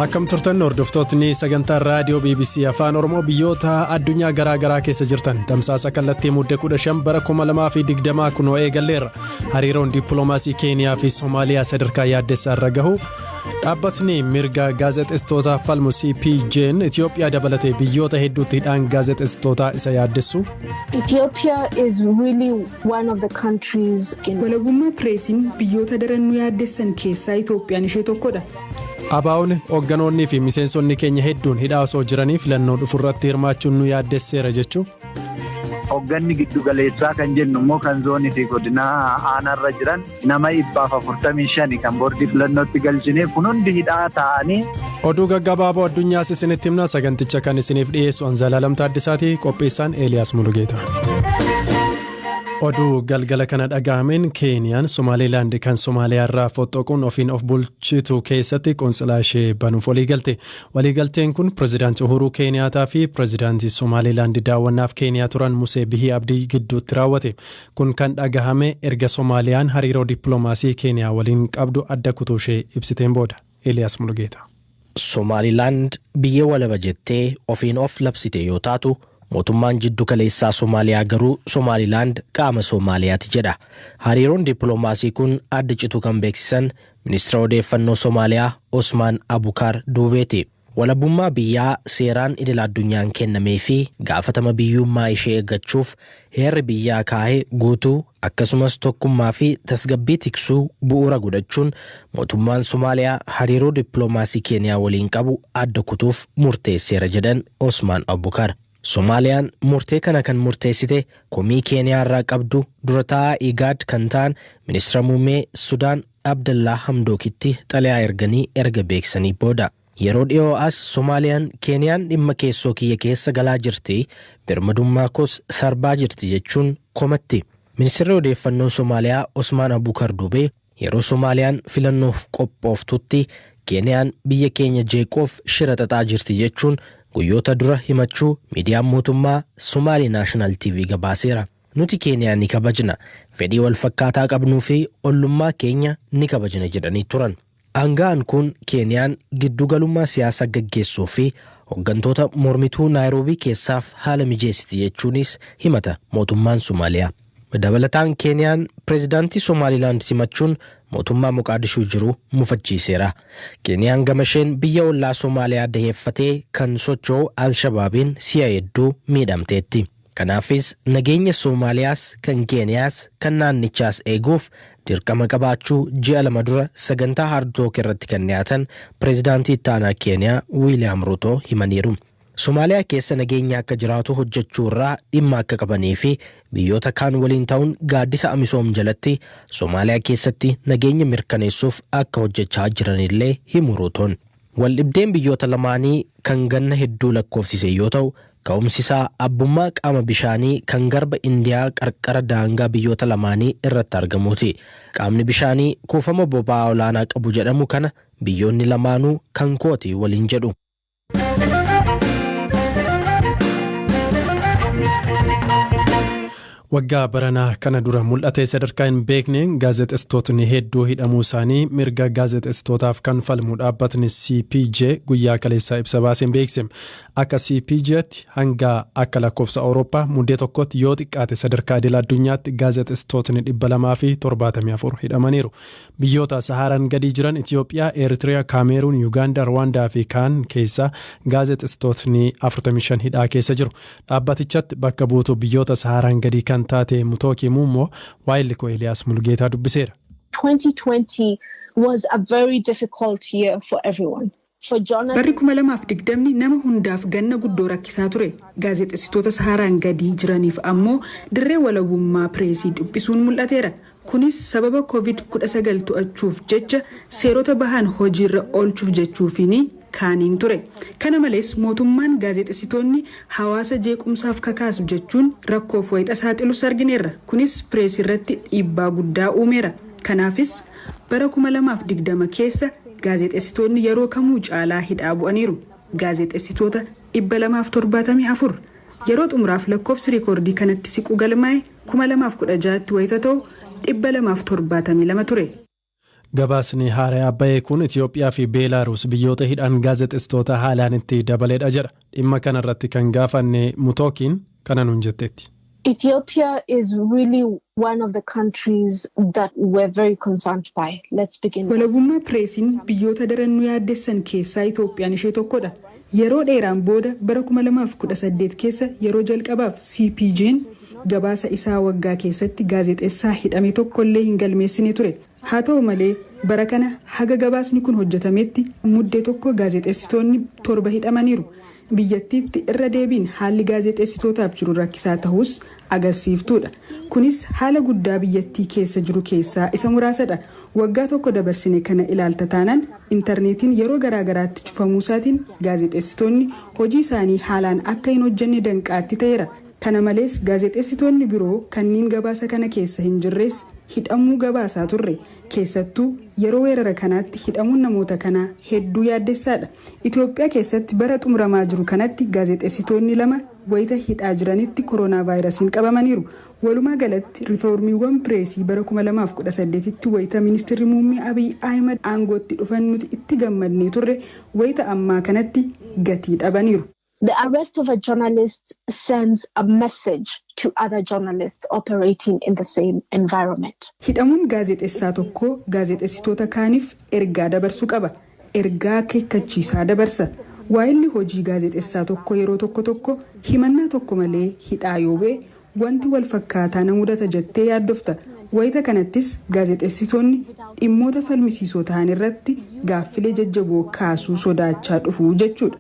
Akkam turtan hordoftootni sagantaa raadiyoo BBC Afaan Oromoo biyyoota addunyaa garaa garaa keessa jirtan tamsaasa kallattii muddee 15 bara 2020 kunoo eegalleerra. Hariiroon dippiloomaasii Keeniyaa fi Soomaaliyaa sadarkaa yaaddessaa irra gahu. Dhaabbatni mirga gaazexeessitootaa falmu CPJ'n Itoophiyaa dabalatee biyyoota hedduutti hidhaan gaazexeessitootaa isa yaaddessu. Ethiopia is really one of the countries in walabummaa pireesiin biyyoota daran nu yaaddessan keessaa Itoophiyaan ishee tokkodha. Abaa'oon hoogganoonnii fi miseensonni keenya hedduun hidhaa osoo jiranii filannoo dhufurratti hirmaachuun nu yaaddesseera jechuun. Hoogganni giddu galeessaa kan jennu immoo kan zoonii fi godina aanarra jiran nama 45 kan boordii filannootti galchineef kun hundi hidhaa ta'anii. Oduu gaggabaaboo addunyaas isinitti himna saganticha kan isiniif dhiyeessu Anzalaalam Taaddisaati qopheessaan Eeliyaas Mulugeeta. Oduu galgala kana dhaga'ameen Keeniyaan Somaaliilaand kan Somaaliyaa irraa foxxoquun ofiin of bulchitu keessatti qoonsilaa ishee banuuf waliigalte. Waliigalteen kun pirezidaantii Uhuruu Keeniyaataa fi pirezidaantii Somaaliilaand daawwannaaf Keeniyaa turan Musee Bihii Abdii gidduutti raawwate. Kun kan dhagahame erga Soomaaliyaan hariiroo dippiloomaasii Keeniyaa waliin qabdu adda kutuu ishee ibsiteen booda. Eeliyaas Mulugeeta. Somaaliilaand biyya walaba jettee ofiin of labsite yoo taatu. Mootummaan jiddu kaleessaa Soomaaliyaa garuu Somaaliilaand qaama Soomaaliyaati jedha. Hariiroon dippiloomaasii kun adda citu kan beeksisan ministeera odeeffannoo Soomaaliyaa Osmaan Abukaar Duubeeti. Walabummaa biyyaa seeraan idil addunyaan kennamee fi gaafatama biyyummaa ishee eeggachuuf heerri biyyaa kaa'ee guutuu akkasumas tokkummaa fi tasgabbii tiksuu bu'uura godhachuun mootummaan Soomaaliyaa hariiroo dippiloomaasii Keeniyaa waliin qabu adda kutuuf murteesseera jedhan Osmaan Abukaar. Soomaaliyaan murtee kana kan murteessite komii Keeniyaa irraa qabdu dura taa'aa IGAD kan ta'an ministeera muummee Sudaan Abdallaa Hamdookitti xalayaa erganii erga beeksanii booda. Yeroo dhiyoo as Soomaaliyaan Keeniyaan dhimma keessoo kiyya keessa galaa jirti birmadummaa koos sarbaa jirti jechuun komatti. Ministeerri odeeffannoo Soomaaliyaa Osmaan Abukaar Duubee yeroo Soomaaliyaan filannoof qophooftutti Keeniyaan biyya keenya jeeqoof shira xaxaa jirti jechuun guyyoota dura himachuu miidiyaan mootummaa Somali National TV gabaaseera. Nuti Keeniyaa ni kabajna, fedhii wal fakkaataa qabnuu fi ollummaa keenya ni kabajna jedhanii turan. Aangaan kun Keeniyaan giddugalummaa siyaasaa gaggeessuu fi hooggantoota mormituu Naayiroobii keessaaf haala mijeessiti jechuunis himata mootummaan Somaaliyaa. Dabalataan Keeniyaan pirezidaantii Somaaliilaand simachuun mootummaa Moqaadishuu jiru mufachiiseera. Keeniyaan gamasheen biyya ollaa Somaaliyaa daheeffatee kan socho'u Al-Shabaabiin si'a hedduu miidhamteetti. Kanaafis nageenya Somaaliyaas kan Keeniyaas kan naannichaas eeguuf dirqama qabaachuu ji'a lama dura sagantaa Haardook irratti kan dhiyaatan pirezidaantii ittaanaa Keeniyaa Wiiliyaam Ruutoo himaniiru. Somaaliyaa keessa nageenya akka jiraatu hojjechuu irraa dhimma akka qabanii fi biyyoota kaan waliin ta'uun gaaddisa amisoom jalatti Somaaliyaa keessatti nageenya mirkaneessuuf akka hojjechaa jiranillee himu Ruutoon. Waldhibdeen biyyoota lamaanii kan ganna hedduu lakkoofsise yoo ta'u, ka'umsisaa abbummaa qaama bishaanii kan garba Indiyaa qarqara daangaa biyyoota lamaanii irratti argamuuti. Qaamni bishaanii kuufama boba'aa olaanaa qabu jedhamu kana biyyoonni lamaanuu kan kooti waliin jedhu. Waggaa baranaa kana dura mul'ate sadarkaa hin beekneen gaazexeessitootni hedduu hidhamuu isaanii mirga gaazexeessitootaaf kan falmu dhaabbatni CPJ guyyaa kaleessaa ibsa baaseen beeksise. Akka CPJ'tti hanga akka lakkoofsa Awurooppaa muddee tokkotti yoo xiqqaate sadarkaa idil addunyaatti gaazexeessitootni 274 hidhamaniiru. Biyyoota Saharaan gadii jiran Itoophiyaa, Eertiriyaa, Kaameruun, Yuugaandaa, Rwaandaa fi kaan keessa gaazexeessitootni 45 hidhaa keessa jiru. Dhaabbatichatti bakka buutuu biyyoota Saharaan gadii kan taate Mutooki Mummoo waa'illi koo Eeliyaas Mulugeetaa dubbiseera. 2020 was a very difficult year for everyone. Barri 2020 nama hundaaf ganna guddoo rakkisaa ture. Gaazexeessitoota Saharaan gadii jiraniif ammoo dirree walabummaa pireesii dubbisuun mul'ateera. Kunis sababa COVID-19 to'achuuf jecha seerota bahan hojiirra oolchuuf jechuufiini kaaniin ture. Kana malees mootummaan gaazexeessitoonni hawaasa jeequmsaaf kakaasu jechuun rakkoof wayita saaxilus argineerra. Kunis pireesii irratti dhiibbaa guddaa uumeera. Kanaafis bara 2020 keessa gaazexeessitoonni yeroo kamuu caalaa hidhaa bu'aniiru. Gaazexeessitoota 274 yeroo xumuraaf lakkoofsi rikoordii kanatti siqu galmaa'e 2016tti wayita ta'u 272 ture. Gabaasni HAR'A bahe kun Itoophiyaa fi Beelaaruus biyyoota hidhan gaazexeessitoota haalaan itti dabaleedha jedha. Dhimma kanarratti kan gaafanne Mutookiin kana nuun jetteetti. Ethiopia is really one of the countries that we're very concerned by. Let's begin. Walabummaa pireesiin biyyoota daran nu yaaddessan keessaa Itoophiyaan ishee tokkodha. Yeroo dheeraan booda bara 2018 keessa yeroo jalqabaaf CPJ'n gabaasa isaa waggaa keessatti gaazexeessaa hidhame tokkollee hin galmeessine ture. Haa ta'u malee bara kana haga gabaasni kun hojjetametti muddee tokko gaazexeessitoonni 7 hidhamaniiru. Biyyattiitti irra deebiin haalli gaazexeessitootaaf jiru rakkisaa ta'us agarsiiftuudha. Kunis haala guddaa biyyattii keessa jiru keessaa isa muraasadha. Waggaa tokko dabarsine kana ilaalta taanaan intarneetiin yeroo garaagaraatti cufamuusaatiin gaazexeessitoonni hojii isaanii haalaan akka hin hojjenne danqaatti ta'eera. Kana malees gaazexeessitoonni biroo kanneen gabaasa kana keessa hin jirres hidhamuu gabaasaa turre. Keessattuu yeroo weerara kanaatti hidhamuun namoota kanaa hedduu yaaddessaadha. Itoophiyaa keessatti bara xumuramaa jiru kanatti gaazexeessitoonni 2 wayita hidhaa jiranitti koronaa vaayirasiin qabamaniiru. Walumaa galatti riiformiiwwan pireesii bara 2018tti wayita ministeerri muummee Abiy Ahmed aangootti dhufan nuti itti gammadnee turre wayita ammaa kanatti gatii dhabaniiru. The arrest of a journalist sends a message to other journalists operating in the same environment. Hidhamuun gaazexeessaa tokko gaazexeessitoota kaaniif ergaa dabarsuu qaba. Ergaa akeekkachiisaa dabarsa. Waa'illi hojii gaazexeessaa tokko yeroo tokko himannaa tokko malee hidhaa yoo ba'e wanti wal fakkaataa na mudata jettee yaaddofta. Wayita kanattis gaazexeessitoonni dhimmoota falmisiisoo ta'an irratti gaaffilee jajjaboo kaasuu sodaachaa dhufuu jechuudha.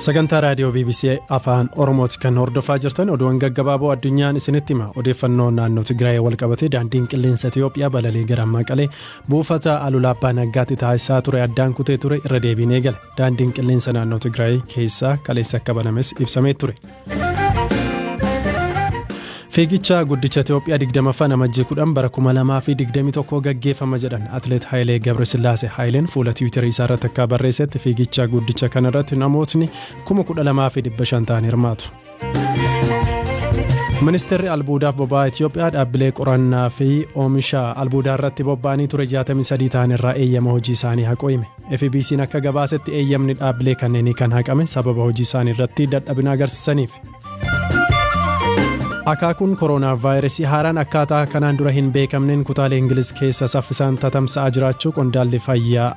Sagantaa raadiyoo BBC afaan Oromooti kan hordofaa jirtan oduuwwan gaggabaaboo addunyaan isinitti hima. Odeeffannoo naannoo Tigraay wal qabatee daandiin qilleensa Itoophiyaa balalii gara Maqalee buufata Alulaabbaa Naggaatti taasisaa ture addaan kutee ture irra deebiin eegale. Daandiin qilleensa naannoo Tigraay keessaa kaleessa akka banames ibsamee ture. Fiigicha guddicha Itoophiyaa 20ffaan amajjii 10 bara 2021 gaggeeffama jedhan Atleet Haayilee Gabresillaasee Haayileen fuula Tiwiitarii isaa irratti akka barreessetti fiigicha guddicha kanarratti namootni 12,500 ta'an hirmaatu. Ministeerri albuudaaf boba'aa Itoophiyaa dhaabbilee qorannaa fi oomisha albuudaa irratti bobba'anii ture 63 ta'an irraa eeyyama hojii isaanii haqooyime. FBC'n akka gabaasetti eeyyamni dhaabbilee kanneenii kan haqame sababa hojii isaanii irratti dadhabina agarsiisaniif. Akaakuun koronaa vaayirasii haaraan akkaataa kanaan dura hin beekamneen kutaalee Ingiliz keessa saffisaan tatamsa'aa jiraachuu qondaalli fayyaa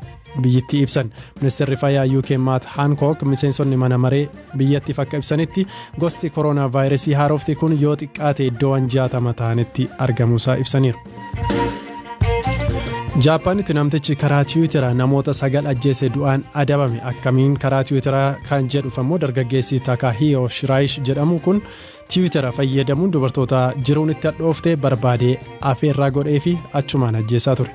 biyyattii ibsan. Ministeerri fayyaa UK Matt Hancock miseensonni mana maree biyyattiif akka ibsanitti gosti koronaa vaayirasii haarofti kun yoo xiqqaate iddoowwan 60 ta'anitti argamuusaa ibsaniiru. Jaappaanitti namtichi karaa Tiwiiteraa namoota 9 ajjeese du'aan adabame. Akkamiin karaa Tiwiiteraa kan jedhuuf ammoo dargaggeessi Takahiyoo Shiraayish jedhamu kun Tiwiitera fayyadamuun dubartoota jiruun itti hadhooftee barbaadee afeerraa godhee fi achumaan ajjeesaa ture.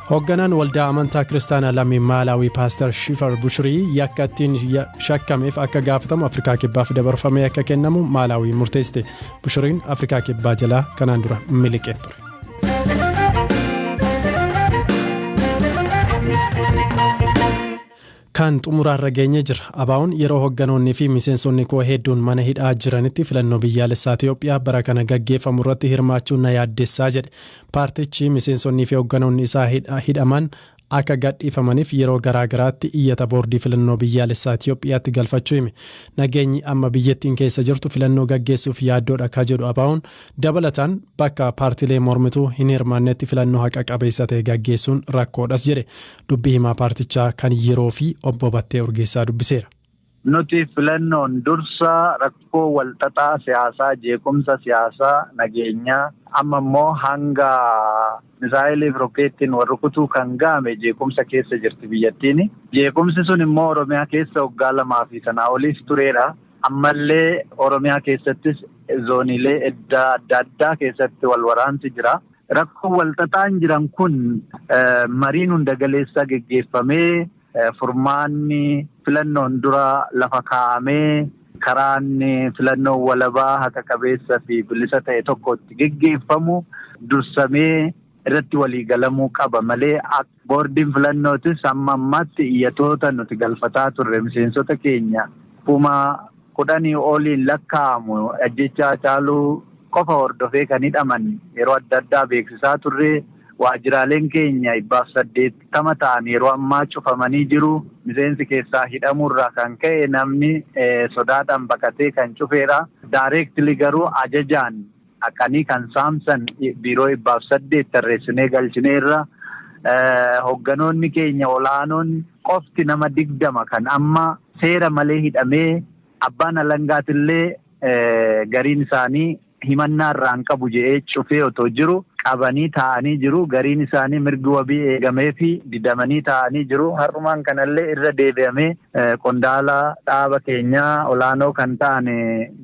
Hoogganaan waldaa amantaa kiristaanaa lammii Maalaawii Paaster Shifar Bushirii yakka ittiin shakkameef akka gaafatamu Afrikaa Kibbaaf dabarfamee akka kennamu Maalaawii murteessite. Bushiriin Afrikaa Kibbaa jalaa kanaan dura miliqee ture. Kan xumuraarra geenye jira. AFAAN yeroo hoogganoonni fi miseensonni koo hedduun mana hidhaa jiranitti filannoo biyyaalessaa Itoophiyaa bara kana gaggeeffamu irratti hirmaachuun na yaaddessaa jedhe. Paartichi miseensonni fi hoogganoonni isaa hidhaman akka gadhiifamaniif yeroo garaagaraatti iyyata boordii filannoo biyyaalessaa Itoophiyaatti galfachuu hime. Nageenyi amma biyyattiin keessa jirtu filannoo gaggeessuuf yaaddoodha akka jedhu AFAAN dabalataan bakka paartilee mormituu hin hirmaannetti filannoo haqa qabeessa ta'e gaggeessuun rakkoodhas jedhe. Dubbii himaa paartichaa kan yeroo fi obbo Battee Urgeessaa dubbiseera. Nuti filannoon dursa rakkoo walxaxaa siyaasaa, jeequmsa siyaasaa, nageenyaa amma immoo hanga misaayilii fi rokkeettiin warrukutuu kan gaame jeequmsa keessa jirti biyyattiin. Jeequmsi sun immoo Oromiyaa keessa waggaa 2 fi sanaa oliif tureera. Ammallee Oromiyaa keessattis zooniilee adda addaa keessatti wal waraansi jira. Rakkoo walxaxaan jiran kun mariin hunda galeessaa geggeeffamee furmaanni filannoon dura lafa kaa'amee karaan filannoo walabaa haqa qabeessa fi bilisa ta'e tokkotti geggeeffamu dursamee irratti waliigalamuu qaba malee boordiin filannootis amma ammaatti iyyatoota nuti galfataa turre miseensota keenya 10 oliin lakkaa'amu ajjechaa caaluu qofa hordofee kan hidhaman yeroo adda addaa beeksisaa turre. Waajjiraaleen keenya 180 ta'an yeroo ammaa cufamanii jiru. Miseensi keessaa hidhamuurraa kan ka'e namni sodaadhaan baqatee kan cufeedha. Directly garuu ajajaan akkanii kan saamsan biiroo 108 tarreessinee galchineerra. Hogganoonni keenya olaanoon qofti nama 20 kan amma seera malee hidhamee abbaan alangaatillee gariin isaanii himannaa irraan qabu jedhee cufee otoo jiru. Qabanii taa'anii jiru. Gariin isaanii mirgi wabii eegamee fi didamanii taa'anii jiru. Har'umaan kanallee irra deebi'amee qondaala dhaaba keenyaa olaanoo kan ta'an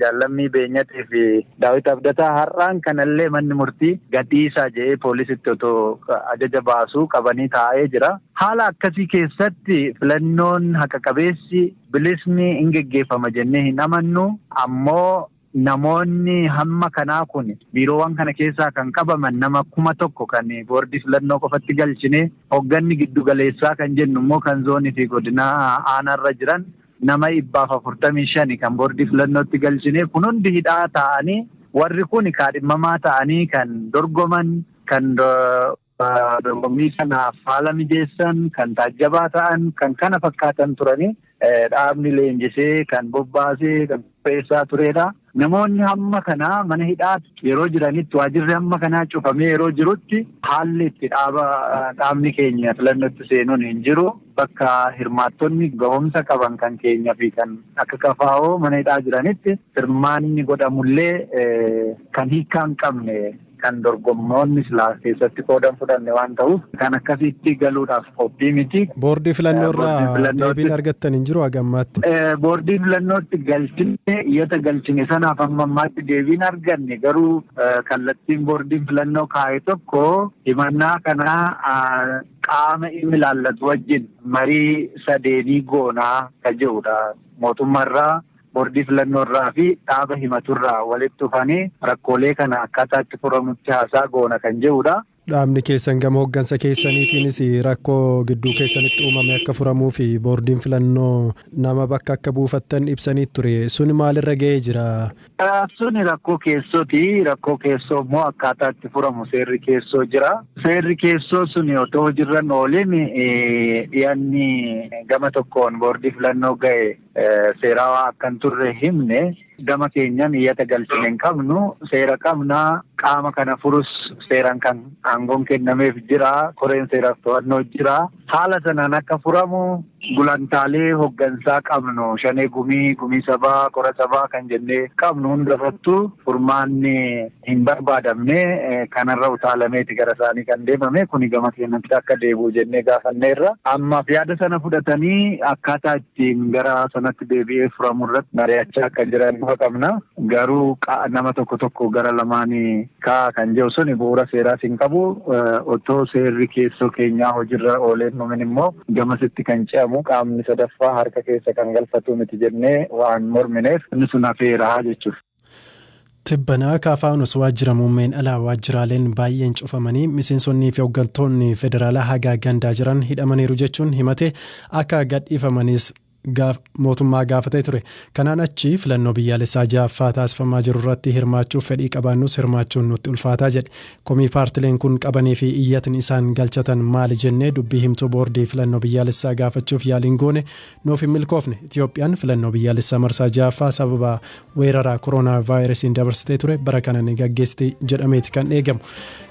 Jaallammii Beenyatii fi Daawit Abdataa har'aan kanallee manni murtii gadhiisaa jedhee poolisitti otoo ajaja baasuu qabanii taa'ee jira. Haala akkasii keessatti filannoon haqa qabeessi bilisni hin geggeeffama jennee hin amannu. Ammoo namoonni hamma kanaa kun biiroowwan kana keessaa kan qabaman nama 1,000 kan boordii filannoo qofatti galchine hogganni giddu galeessaa kan jennu immoo kan zoonii fi godinaa aanarra jiran nama 145 kan boordii filannootti galchine kun hundi hidhaa ta'anii warri kun kaadhimamaa ta'anii kan dorgoman kan dorgommii kanaaf haala mijeessan kan taajjabaa ta'an kan kana fakkaatan turanii dhaabni leenjisee kan bobbaasee kan qopheessaa turedha. Namoonni hamma kanaa mana hidhaatti yeroo jiranitti waajjirri hamma kanaa cufamee yeroo jirutti haalli itti dhaabni keenya filannootti seenuun hin jiru. Bakka hirmaattonni gahumsa qaban kan keenya fi kan akka kafaa'oo mana hidhaa jiranitti hirmaanni godhamullee kan hiikaa hin qabne kan dorgommoonni silaa keessatti qoodan fudhanne waan ta'uuf kan akkasitti galuudhaaf qophii miti. Boordii filannoo irraa deebiin argattan hin jiru hagammaatti. Boordii filannootti galchine iyyata galchine sanaaf amma ammaatti deebiin arganne garuu kallattiin boordiin filannoo kaa'e tokko himannaa kanaa qaama inni ilaallatu wajjin marii sadeenii goonaa kan jedhudha. Mootummaarraa boordii filannoorraa fi dhaaba himaturraa walitti dhufanii rakkoolee kana akkaataa itti furamutti haasaa goona kan jedhudha. Dhaabni keessan gama hoggansa keessaniitiinis rakkoo gidduu keessanitti uumame akka furamuu fi boordiin filannoo nama bakka akka buufattan ibsanii ture. Suni maalirra ga'ee jira? Suni rakkoo keessooti. Rakkoo keessoo immoo akkaataa itti furamu seerri keessoo jira. Seerri keessoo suni otoo jirran ooleen dhiyaanni gama tokkoon boordii filannoo ga'e seerawaa akkan turre himne gama keenyan iyyata galchine hin qabnu seera qabnaa qaama kana furus seeran kan aangoon kennameef jira. Koreen seeraaf to'annoo jira. Haala sanaan akka furamu gulantaalee hoggansaa qabnu shanee gumii sabaa kora sabaa kan jennee qabnu hundarrattu furmaanni hin barbaadamne kanarra utaalameeti gara isaanii kan deemame kuni gama keenyatti akka deebi'u jennee gaafanneerra. Ammaaf yaada sana fudhatanii akkaataa ittiin gara sanatti deebi'ee furamurratti mari'achaa akka jiran qabna. Garuu nama tokko gara lamaanii kan jiru suni bu'uura seeraas hin qabu. Otoo seerri keessoo keenyaa hojiirra ooleen numin immoo gamasitti kan ce'amu qaamni sadaffaa harka keessa kan galfatu miti jennee waan mormineef inni sun hafeeraa jechuudha. Tibbanaa kaafaanus waajjira muummeen alaa waajjiraaleen baay'een cufamanii miseensonnii fi hooggantoonni federaalaa hagaa gandaa jiran hidhamaniiru jechuun himate akka gadhiifamanis mootummaa gaafatee ture. Kanaan achi filannoo biyyaalessaa 6ffaa taasifamaa jiru irratti hirmaachuuf fedhii qabaannus hirmaachuun nutti ulfaataa jedhe. Komii paartileen kun qabanii fi iyyatni isaan galchatan maali jennee dubbii himtuu boordii filannoo biyyaalessaa gaafachuuf yaaliin goone nuuf hin milkoofne. Itiyoophiyaan filannoo biyyaalessaa marsaa 6ffaa sababa weeraraa koronaa vaayirasiin dabarsitee ture bara kana ni gaggeessite jedhameeti kan eegamu.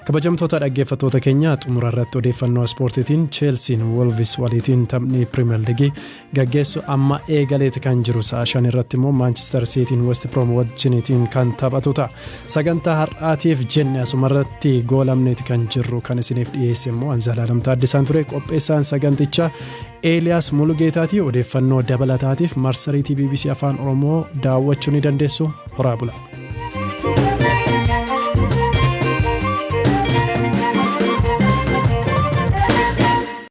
Kabajamtoota dhaggeeffattoota keenya xumura irratti odeeffannoo ispoortiitiin Cheelsiin Wolves waliitiin taphni Pirimeer Liigii gaggeessu amma eegaleeti kan jiru. Sa'a 5 irratti immoo Manchester Cityin West Brom wajjiniitiin kan taphatu ta'a. Sagantaa har'aatiif jenne asumarratti goolamneeti kan jirru kan isiniif dhiyeesse immoo Anzalaalam Taaddisaan ture. Qopheessaan sagantichaa Eeliyaas Mulugeetaati. Odeeffannoo dabalataatiif marsariitii BBC Afaan Oromoo daawwachuu ni dandeessu. Horaa bulaa.